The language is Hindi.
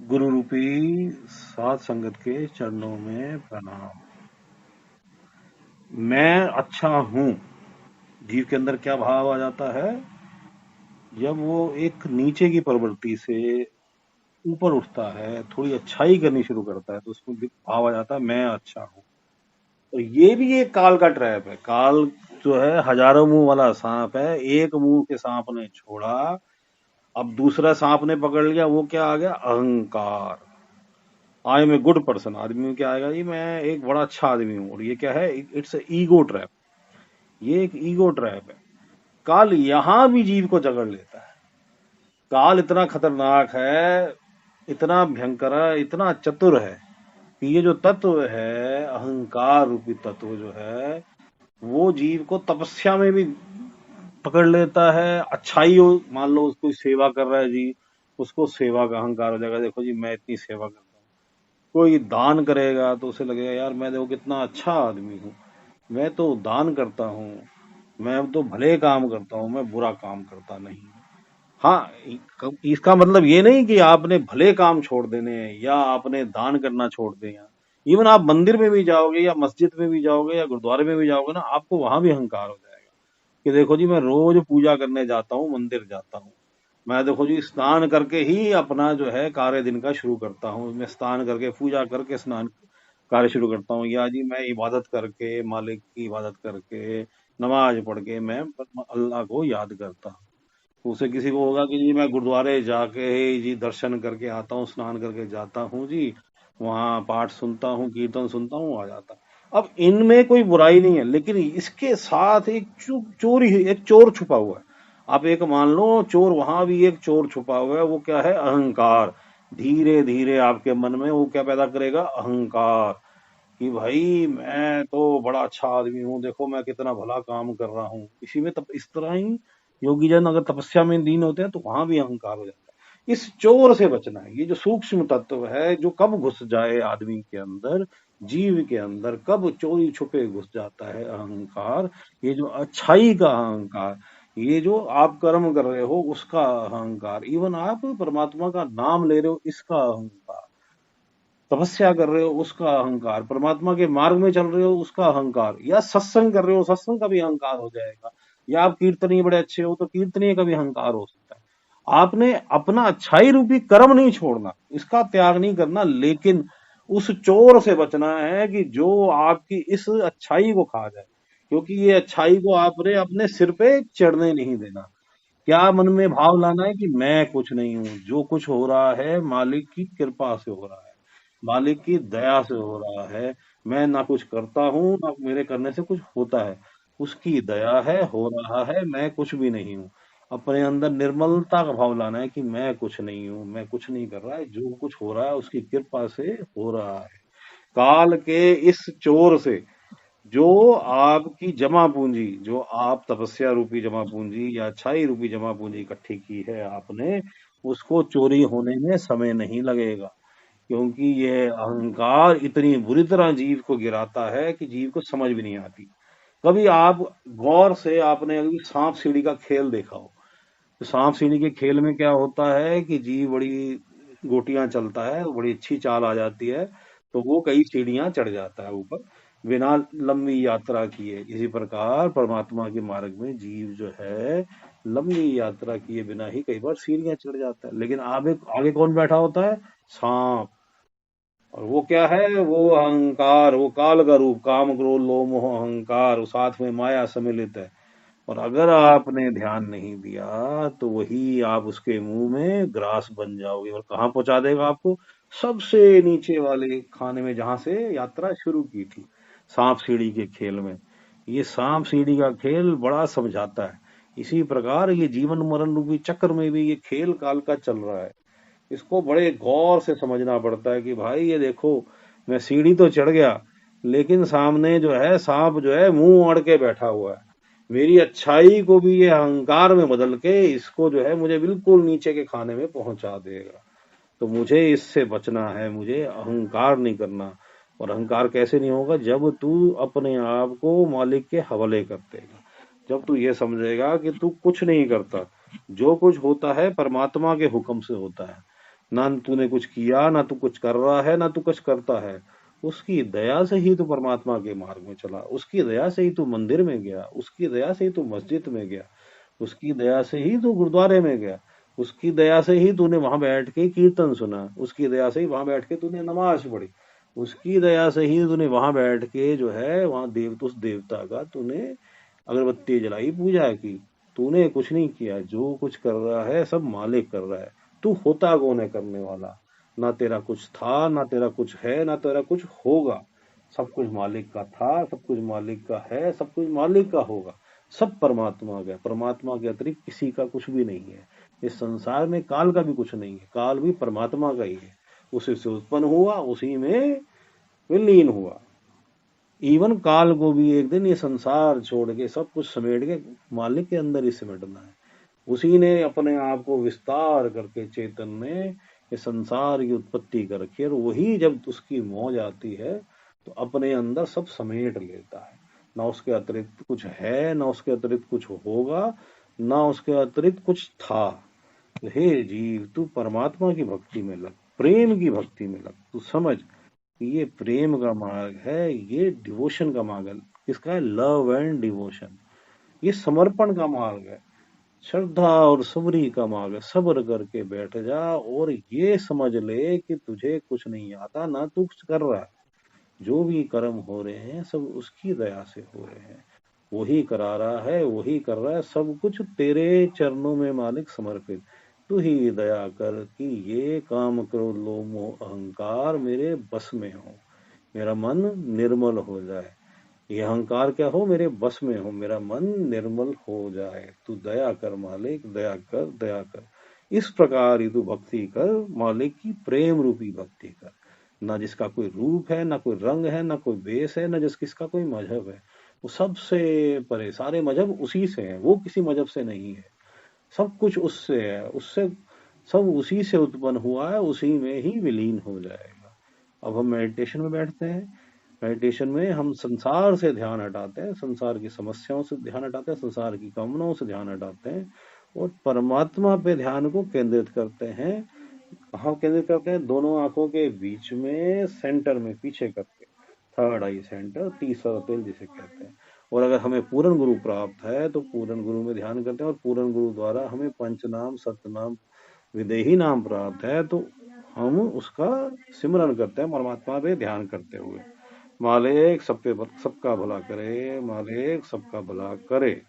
गुरु रूपी साध संगत के चरणों में प्रणाम। मैं अच्छा हूं, जीव के अंदर क्या भाव आ जाता है जब वो एक नीचे की प्रवृत्ति से ऊपर उठता है, थोड़ी अच्छाई करनी शुरू करता है, तो उसमें भी भाव आ जाता है मैं अच्छा हूं। तो ये भी एक काल का ट्रैप है। काल जो है हजारों मुंह वाला सांप है। एक मुंह के सांप ने छोड़ा, अब दूसरा सांप ने पकड़ लिया। वो क्या आ गया? अहंकार। I am a good person. आदमी में क्या आएगा? ये मैं एक बड़ा अच्छा आदमी हूं। और ये क्या है? It's ego trap. ये एक ईगो ट्रैप है। काल यहां भी जीव को जकड़ लेता है। काल इतना खतरनाक है, इतना भयंकर है, इतना चतुर है कि ये जो तत्व है, अहंकार रूपी तत्व जो है, वो जीव को तपस्या में भी पकड़ लेता है। अच्छाई हो, मान लो उसको सेवा कर रहा है जी, उसको सेवा का अहंकार हो जाएगा। देखो जी, मैं इतनी सेवा करता हूँ। कोई दान करेगा तो उसे लगेगा यार मैं देखो कितना अच्छा आदमी हूँ, मैं तो दान करता हूँ, मैं तो भले काम करता हूँ, मैं बुरा काम करता नहीं। हाँ, इसका मतलब ये नहीं कि आपने भले काम छोड़ देने हैं या आपने दान करना छोड़ दें। इवन आप मंदिर में भी जाओगे या मस्जिद में भी जाओगे या गुरुद्वारे में भी जाओगे ना, आपको वहां भी अहंकार हो जाएगा कि देखो जी मैं रोज पूजा करने जाता हूँ, मंदिर जाता हूँ। मैं देखो जी स्नान करके ही अपना जो है कार्य दिन का शुरू करता हूँ। मैं स्नान करके, पूजा करके स्नान कार्य शुरू करता हूँ। या जी मैं इबादत करके, मालिक की इबादत करके, नमाज पढ़ के मैं अल्लाह को याद करता हूँ। उसे किसी को होगा कि जी मैं गुरुद्वारे जाके ही जी दर्शन करके आता हूँ, स्नान करके जाता हूँ जी, वहां पाठ सुनता हूँ, कीर्तन सुनता हूँ, आ जाता। अब इनमें कोई बुराई नहीं है, लेकिन इसके साथ एक चोरी, एक चोर छुपा हुआ है। आप एक मान लो चोर, वहां भी एक चोर छुपा हुआ है। वो क्या है? अहंकार। धीरे धीरे आपके मन में वो क्या पैदा करेगा? अहंकार। कि भाई मैं तो बड़ा अच्छा आदमी हूँ, देखो मैं कितना भला काम कर रहा हूँ। इसी में तब इस तरह ही योगी जन अगर तपस्या में लीन होते हैं तो वहां भी अहंकार हो जाता है। इस चोर से बचना है। ये जो सूक्ष्म तत्व है जो कब घुस जाए आदमी के अंदर, जीव के अंदर, कब चोरी छुपे घुस जाता है? अहंकार। ये जो अच्छाई का अहंकार, ये जो आप कर्म कर रहे हो उसका अहंकार, इवन आप परमात्मा का नाम ले रहे हो इसका अहंकार, तपस्या कर रहे हो उसका अहंकार, परमात्मा के मार्ग में चल रहे हो उसका अहंकार, या सत्संग कर रहे हो, सत्संग का भी अहंकार हो जाएगा। या आप कीर्तनीय बड़े अच्छे हो तो कीर्तनीय का भी अहंकार हो सकता है। आपने अपना अच्छाई रूपी कर्म नहीं छोड़ना, इसका त्याग नहीं करना, लेकिन उस चोर से बचना है कि जो आपकी इस अच्छाई को खा जाए। क्योंकि ये अच्छाई को आपने अपने सिर पे चढ़ने नहीं देना। क्या मन में भाव लाना है कि मैं कुछ नहीं हूं, जो कुछ हो रहा है मालिक की कृपा से हो रहा है, मालिक की दया से हो रहा है। मैं ना कुछ करता हूँ ना मेरे करने से कुछ होता है, उसकी दया है, हो रहा है, मैं कुछ भी नहीं हूँ। अपने अंदर निर्मलता का भाव लाना है कि मैं कुछ नहीं हूँ, मैं कुछ नहीं कर रहा है, जो कुछ हो रहा है उसकी कृपा से हो रहा है। काल के इस चोर से, जो आपकी जमा पूंजी, जो आप तपस्या रूपी जमा पूंजी या अच्छाई रूपी जमा पूंजी इकट्ठी की है आपने, उसको चोरी होने में समय नहीं लगेगा। क्योंकि ये अहंकार इतनी बुरी तरह जीव को गिराता है कि जीव को समझ भी नहीं आती। कभी आप गौर से आपने अभी सांप सीढ़ी का खेल देखा हो? तो सांप सीढ़ी के खेल में क्या होता है कि जीव बड़ी गोटियां चलता है, बड़ी अच्छी चाल आ जाती है, तो वो कई सीढ़ियां चढ़ जाता है ऊपर, बिना लंबी यात्रा किए। इसी प्रकार परमात्मा के मार्ग में जीव जो है लंबी यात्रा किए बिना ही कई बार सीढ़ियां चढ़ जाता है। लेकिन आगे आगे कौन बैठा होता है? सांप। और वो क्या है? वो अहंकार, वो काल का रूप, काम क्रोध लोभ मोह अहंकार, वो साथ में माया सम्मिलित है। और अगर आपने ध्यान नहीं दिया तो वही आप उसके मुंह में ग्रास बन जाओगे। और कहाँ पहुंचा देगा आपको? सबसे नीचे वाले खाने में, जहां से यात्रा शुरू की थी, सांप सीढ़ी के खेल में। ये सांप सीढ़ी का खेल बड़ा समझाता है। इसी प्रकार ये जीवन मरण रूपी चक्र में भी ये खेल काल का चल रहा है। इसको बड़े गौर से समझना पड़ता है कि भाई ये देखो, मैं सीढ़ी तो चढ़ गया, लेकिन सामने जो है सांप जो है मुंह अड़ के बैठा हुआ है। मेरी अच्छाई को भी ये अहंकार में बदल के इसको जो है मुझे बिल्कुल नीचे के खाने में पहुंचा देगा। तो मुझे इससे बचना है, मुझे अहंकार नहीं करना। और अहंकार कैसे नहीं होगा? जब तू अपने आप को मालिक के हवाले कर देगा, जब तू ये समझेगा कि तू कुछ नहीं करता, जो कुछ होता है परमात्मा के हुक्म से होता है। ना तूने कुछ किया, ना तू कुछ कर रहा है, ना तू कुछ करता है। उसकी दया से ही तू परमात्मा के मार्ग में चला, उसकी दया से ही तू मंदिर में गया, उसकी दया से ही तू मस्जिद में गया, उसकी दया से ही तू गुरुद्वारे में गया, उसकी दया से ही तूने वहां बैठ के कीर्तन सुना, उसकी दया से ही वहां बैठ के तूने नमाज पढ़ी, उसकी दया से ही तूने वहां बैठ के जो है वहां उस देवता का तूने अगरबत्ती जलाई, पूजा की। तूने कुछ नहीं किया, जो कुछ कर रहा है सब मालिक कर रहा है। तू होता कौन है करने वाला? ना तेरा कुछ था, ना तेरा कुछ है, ना तेरा कुछ होगा। सब कुछ मालिक का था, सब कुछ मालिक का है, सब कुछ मालिक का होगा। सब परमात्मा का है। परमात्मा के अतिरिक्त किसी का कुछ भी नहीं है। इस संसार में काल का भी कुछ नहीं है, काल भी परमात्मा का ही है। उसी से उत्पन्न हुआ, उसी में विलीन हुआ। इवन काल को भी एक दिन ये संसार छोड़ के सब कुछ समेट के मालिक के अंदर ही समेटना है। उसी ने अपने आप को विस्तार करके चेतन में ये संसार की उत्पत्ति कर रखी है, और वही जब उसकी मौज आती है तो अपने अंदर सब समेट लेता है। ना उसके अतिरिक्त कुछ है, ना उसके अतिरिक्त कुछ होगा, ना उसके अतिरिक्त कुछ था। तो हे जीव, तू परमात्मा की भक्ति में लग, प्रेम की भक्ति में लग। तू समझ कि ये प्रेम का मार्ग है, ये डिवोशन का मार्ग है। किसका है? Love and devotion. ये समर्पण का मार्ग है, श्रद्धा और सबरी का मार्ग है। सब्र करके बैठ जा और ये समझ ले कि तुझे कुछ नहीं आता, ना तू कुछ कर रहा है। जो भी कर्म हो रहे हैं सब उसकी दया से हो रहे हैं। वही करा रहा है, वही कर रहा है, सब कुछ तेरे चरणों में मालिक समर्पित। तू ही दया कर कि ये काम, क्रोध, लोभ, मोह, अहंकार मेरे बस में हो, मेरा मन निर्मल हो जाए। ये अहंकार क्या हो, मेरे बस में हो, मेरा मन निर्मल हो जाए। तू दया कर मालिक, दया कर, दया कर। इस प्रकार ही तू भक्ति कर, मालिक की प्रेम रूपी भक्ति कर। ना जिसका कोई रूप है, ना कोई रंग है, ना कोई बेस है, ना किसका कोई मजहब है। वो सबसे परे, सारे मजहब उसी से हैं, वो किसी मजहब से नहीं है। सब कुछ उससे है, उससे सब उसी से उत्पन्न हुआ है, उसी में ही विलीन हो जाएगा। अब हम मेडिटेशन में बैठते हैं। मेडिटेशन में हम संसार से ध्यान हटाते हैं, संसार की समस्याओं से ध्यान हटाते हैं, संसार की कामनाओं से ध्यान हटाते हैं, और परमात्मा पे ध्यान को केंद्रित करते हैं। कहाँ केंद्रित करते हैं? दोनों आंखों के बीच में, सेंटर में, पीछे करके, थर्ड आई सेंटर, तीसरा तिल जिसे कहते हैं। और अगर हमें पूर्ण गुरु प्राप्त है तो पूर्ण गुरु में ध्यान करते हैं, और पूर्ण गुरु द्वारा हमें पंचनाम, सतनाम, विदेही नाम प्राप्त है तो हम उसका सिमरन करते हैं, परमात्मा पे ध्यान करते हुए। मालिक सबका भला करे, मालिक सबका भला करे।